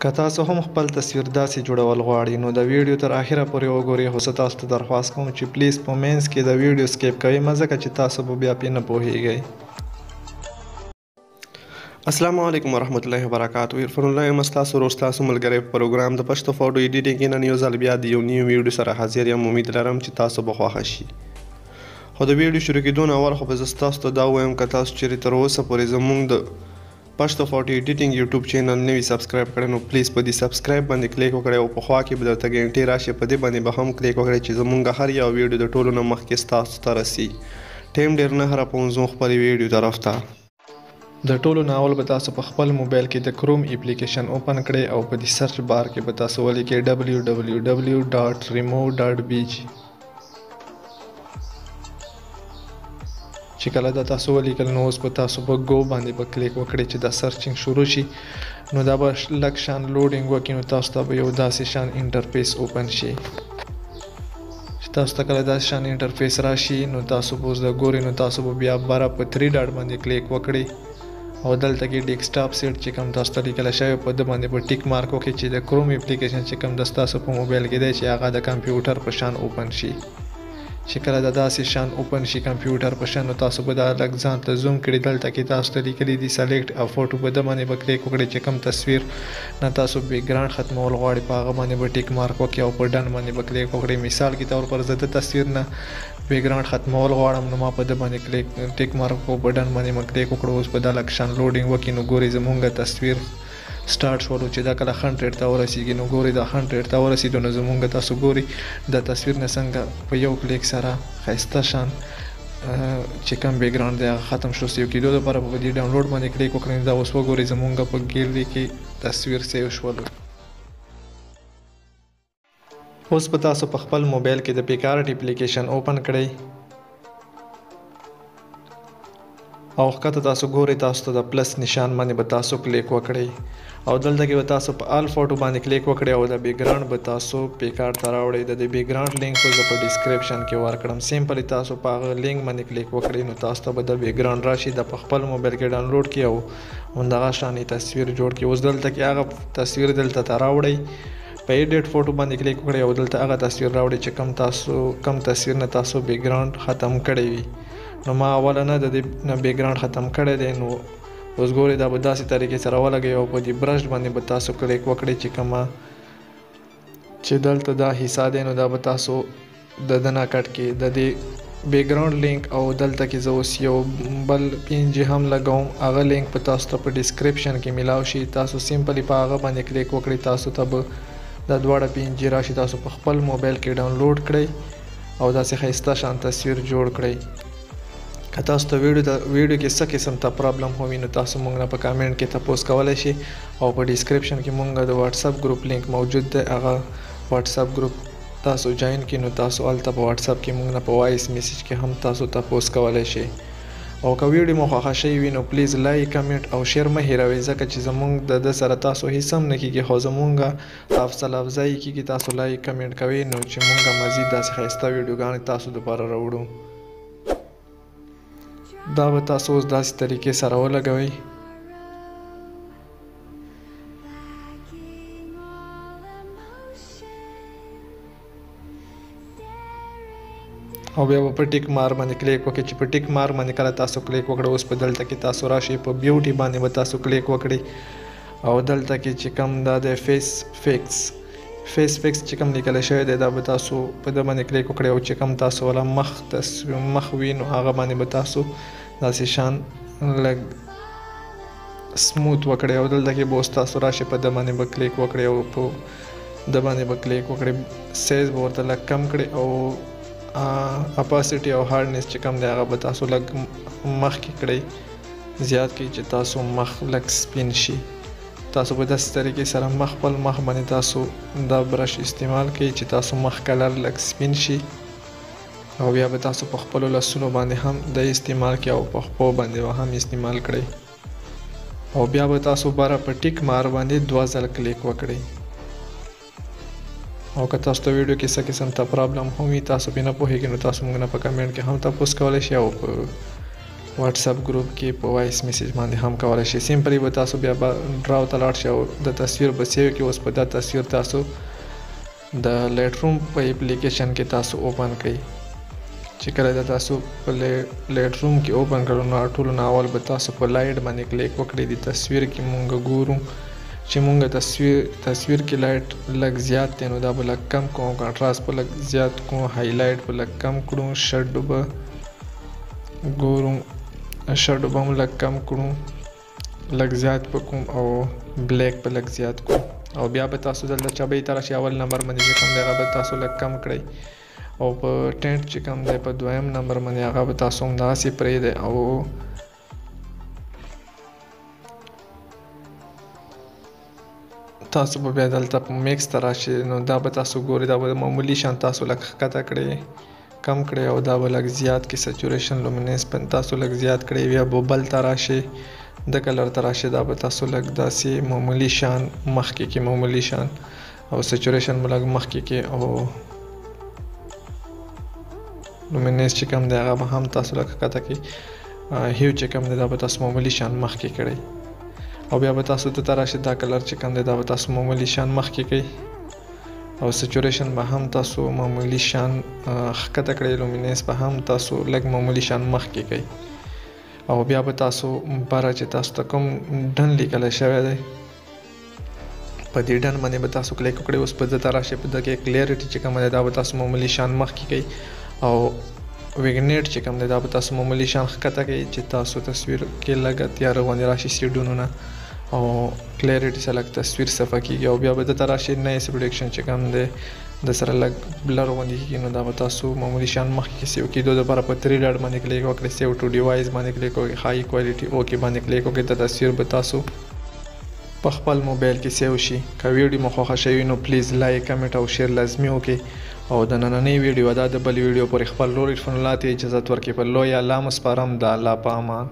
که تاسو هم خپل تصویر داسې جوړول غواړئ نو د ویډیو تر اخره پورې وګورئ، خو زه تاسو ته درخواست کوم چې پلیز په منځ کې د ویډیو سکیپ کوئ مه ځکه چې تاسو به بیا پرې نه پوهیږئ. السلام علیکم ورحمت الله وبرکاتہ. عرفان الله یم ستاسو ورور ستاسو ملګری په پروګرام د پښتو فوټو ایډیټینګ نن یو ځل بیا د یو نیو ویډیو سره حاضر یم. امید لرم چې تاسو به خوښه شي. خو د ویډیو شروع کېدو نه اول خو به زه ستاسو ته دا ووایم که تاسو چیرې تر اوسه پورې زمونږ د پښتو فوټو ایډیټینګ یوټیوب چینل نه وي سبسکریب کړی نو پلیز په دې سبسکریب باندې کلیک وکړئ او په خوا کې به درته ګنټې راشي په دې باندې به هم کلیک وکړئ چې زمونږ هر یو ویډیو د ټولو نه مخکې ستاسو ته رسي. ټیم ډېر نه هره پونځو خپلې ویډیو طرف ته. د ټولو نه اول به تاسو په خپل موبایل کې د کروم اپلیکیشن اوپن کړئ او په دې سرچ بار کې به تاسو ولیکئ www.remove.bg. چې کله دا تاسو ولیکل نو اوس په تاسو په گو باندې به کلیک وکړئ چې دا سرچینګ شروع شي نو دا به لږ شان لوډینګ وکړي نو تاسو ته به یو داسې شان انټرفیس اوپن شي. چې تاسو ته کله داسې شان انټرفیس راشي نو تاسو به اوس د ګورئ نو تاسو به بیا بره په 3 ډاټ باندې کلیک وکړئ او دلته کې ډیسکټاپ سیټ چې کوم تاسو ته لیکل شوی په ده باندې به ټیک مارک وکړئ چې د کروم اپلیکیشن چې کوم د ستاسو په موبایل کې دی چې هغه د کمپیوټر په شان اوپن شي. چې کله د داسې شان اوپن شي کمپیوټر په شان نو تاسو به دا لږ ځان ته زوم کړئ. دلته کې تاسو ته لیکلي دي سلیکټ ا فوټو په ده باندې به کلیک وکړئ چې کوم تصویر نه تاسو بیکګراوند ختمول غواړئ په هغه باندې به ټیک مارک وکړئ او په ډن باندې به کلیک وکړئ. مثال کې طور پر زه د تصویر نه بیکګراوند ختمول غواړم نو ما په ده باندې ټیک مارک او په ډن باندې به کلیک وکړو. اوس په دا لږ شان لوډینګ وکړي نو ګورئ زمونږ تصویر سٹارټ شولو چې دا کله 100 ته ورسیږي نو ګورئ دا 100 ته ورسېدو نو زمونږ تاسو ګورئ د تصویر نه څنګه په یو کلیک سره ښایسته شان چې کوم بیکګراوند دی هغه ختم شو. سیو کېدو لپاره په دې ډاونلوډ باندې کلیک وکړئ. دا اوس وګورئ زمونږ په ګیلري کې تصویر سیو شولو. اوس به تاسو په خپل موبایل کې د PicsArt اپلیکیشن اوپن کړئ او ښکته تاسو ګورئ تاسو ته د پلس نشان باندې به تاسو کلیک وکړئ او دلته کې به تاسو په آل فوټو باندې کلیک وکړئ او د بیکګراوند به تاسو PicsArt ته راوړئ. د دې بیکګراوند لینک به زه په ډسکرپشن کې ورکړم. سمپلی تاسو په هغه لینک باندې کلیک وکړئ نو تاسو ته به د بیکګراوند راشي د په خپل موبایل کې ډاونلوډ کړئ او همدغه شانې تصویر جوړ کړئ. اوس دلته کې هغه تصویر دلته ته راوړئ په ایډیټ فوټو باندې کلیک وکړئ او دلته هغه تصویر راوړئ چې کوم تصویر نه تاسو بیکګراوند ختم کړی وي. نو ما اوله نه د دې نه بیکګراوند ختم کړی دی نو اوس ګورئ دا به داسې طریقې سره ولګئ او په دې برش باندې به تاسو کلیک وکړئ چې کومه چې دلته دا حصه دی نو دا به تاسو د ده نه کټ کړئ. د دې بیکګراوند لینک او دلته کې زه اوس یو بل PNG هم لګوم هغه لینک په تاسو ته په ډسکرپشن کې میلاو شي. تاسو سمپلی په هغه باندې کلیک وکړئ تاسو ته به دا دواړه PNG راشي. تاسو په خپل موبایل کې ډاونلوډ کړئ او داسې ښایسته شان تصویر جوړ کړئ. که تاسو ته ویډیو کې څه قسم ته پرابلم وي نو تاسو موږ نه په کامنټ کې تپوس کولی شئ او په ډسکرپشن کې موږ د وټساپ گروپ لینک موجود دی هغه وټساپ گروپ تاسو جوائن کړئ نو تاسو هلته په وټساپ کې موږ نه په وایس میسیج کې هم تاسو تپوس کولی شئ. او که ویډیو مو خوښه شوې وي نو پلیز لایک کمنټ او شیر مه هیروئ ځکه چې زموږ د ده سره تاسو هیڅ هم نه کېږي خو زموږ حوصله افزایي کېږي. تاسو لایک کمنټ کوئ نو چې موږ مزید داسې ښایسته ویډیوګانې تاسو دپاره راوړو. دا به تاسو اوس داسې طریقې سره ولګوئ او بیا به په ټیک مار باندې کلیک وکړئ. چې په ټیک مار باندې کله تاسو کلیک وکړئ اوس په دلته کې تاسو راشئ په بیوټي باندې به تاسو کلیک وکړئ او دلته کې چې کوم دا د فیس فیکس چې کوم لیکل شوی دی دا به تاسو په ده باندې کلیک وکړئ او چې کوم تاسو والا مخ وي نو هغه باندې به تاسو داسې شان لږ سموت وکړئ او دلته کې به اوس تاسو راشئ په ده باندې به کلیک وکړئ او په ده باندې به کلیک وکړئ. سایز به ورته لږ کم کړئ او اپاسټي او هارډنس چې کوم دی هغه به تاسو لږ مخکې کړئ زیات کړئ چې تاسو مخ لږ سپین شي. تاسو په داسې طریقې سره خپل مخ باندې تاسو دا برش استعمال کړئ چې تاسو مخ کلر لږ سپین شي او بیا به تاسو په خپلو لاسونو باندې هم د استعمال کړئ او په خپو باندې هم استعمال کړئ او بیا به تاسو باره په ټیک مار باندې 2 ځله کلیک وکړئ. او که تاسو ته ویډیو کې څه قسم ته پرابلم هم وي تاسو پرې نه پوهېږئ نو تاسو موږ نه په کمنټ کې هم تپوس کولی شئ او په واتساپ گروپ کې په وایس میسج باندې هم کولای شئ. سمپلی به تاسو بیا ډراو ته لاړ شئ او د تصویر به سیو کړئ. اوس په دا تصویر تاسو د لایټ روم په اپلیکیشن کې تاسو اوپن کړئ. چې کله دا تاسو په لایټ روم کې اوپن کړو نو ټولو نه اول به تاسو په لایټ باندې کلیک وکړئ. د تصویر کې مونږ ګورو چې مونږ تصویر کې لایټ لږ زیات دی نو دا به لږ کم کوو، کنټراست به لږ زیات کوو، هایلایټ به لږ کم کړو، شډو به ګورو شډو به هم لږ کم کړو، لږ زیات به کوم او بلیک به لږ زیات کړو. او بیا به تاسو دلته چبې ته راشئ، اول نمبر باندې چې کوم دی هغه به تاسو لږ کم کړئ. او په ټینټ چې کوم دی په دویم نمبر باندې هغه به تاسو همداسې پرېږدئ. او تاسو به بیا دلته په میکس ته راشئ نو دا به تاسو ګورئ، دا به معمولي شان تاسو لږ ښکته کړئ، کم کړئ او دا به لږ زیات کې سچوریشن لومیننس تاسو لږ زیات کړئ. بیا به بل ته راشئ، د کلر ته راشئ، دا به تاسو لږ داسې معمولي شان مخکې کې معمولي شان او سچوریشن به لږ مخکې کې او لومیننس چې کوم دی هغه به هم تاسو لږ ښکته کړئ. هیو چې کوم دی دا به تاسو معمولي شان مخکې کړئ. او بیا به تاسو ته راشئ، دا کلر چې کوم دی دا به تاسو معمولي شان مخکې کړئ او سچوریشن به هم تاسو معمولي شان ښکته کړئ، لومیننس به هم تاسو لږ معمولي شان مخکې کړئ. او بیا به تاسو بره چې تاسو ته کوم ډن لیکلی شوی دی په دې ډن باندې به تاسو کلیک وکړئ. اوس په ده ته راشئ، په ده کې کلیریټي چې کومه دی دا به تاسو معمولي شان مخکې کړئ او ویګنیټ چې کوم دی دا به تاسو معمولي شان ښکته کړئ چې تاسو تصویر کې لږه تیاره غوندې راشي سیډونو نه او کلیریټي سره لږ تصویر صفه کېږي. او بیا به دته راشئ، نایس پروډکشن چې کوم دی د سره لږ بلر غوندې کېږي نو دا به تاسو معمولي شان مخکې سیو کېدو دپاره په 3 ډاټ باندې کلیک وکړئ، سیو ټو ډیوایس باندې کلیک وکړئ، هائی کوالټي اوکې باندې کلیک وکړئ. د تصویر به تاسو په خپل موبایل کې سیو شي. که ویډیو مو خوښه شوي نو پلیز لایک، کمنټ او شیر لازمي وکړئ. او د نننۍ ویډیو دا د بل ویډیو پورې خپل رول ارفنولات اجازت ورکړئ. په لوی الله مو سپارم، د الله په امان.